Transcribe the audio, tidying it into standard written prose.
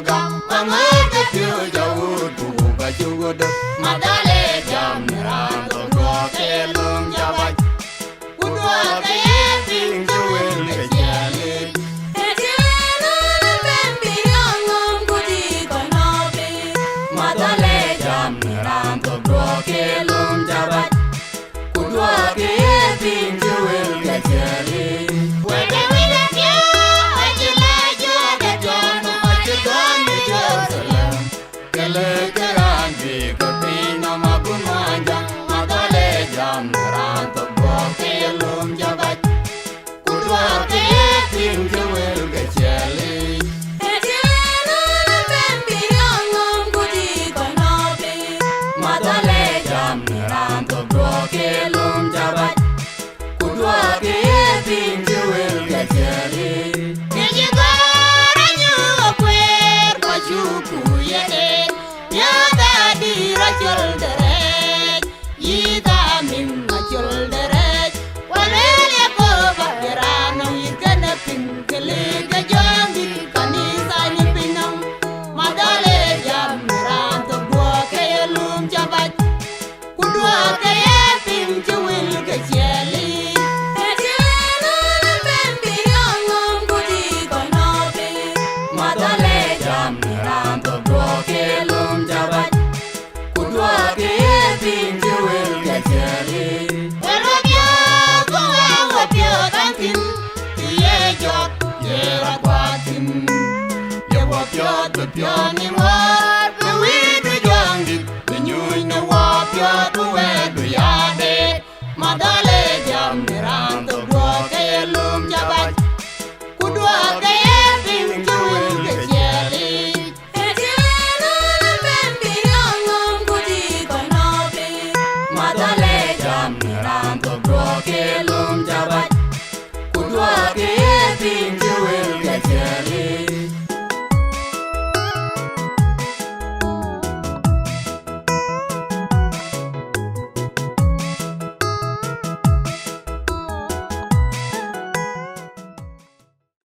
gam Pangete pio jawudu bajugudu Madale jam niranto goke lum jabaj Kudwa kaye ting juwel kejali Madale jam niranto goke lum jabaj Kudwa kaye ting juwel kejali Pio ni mo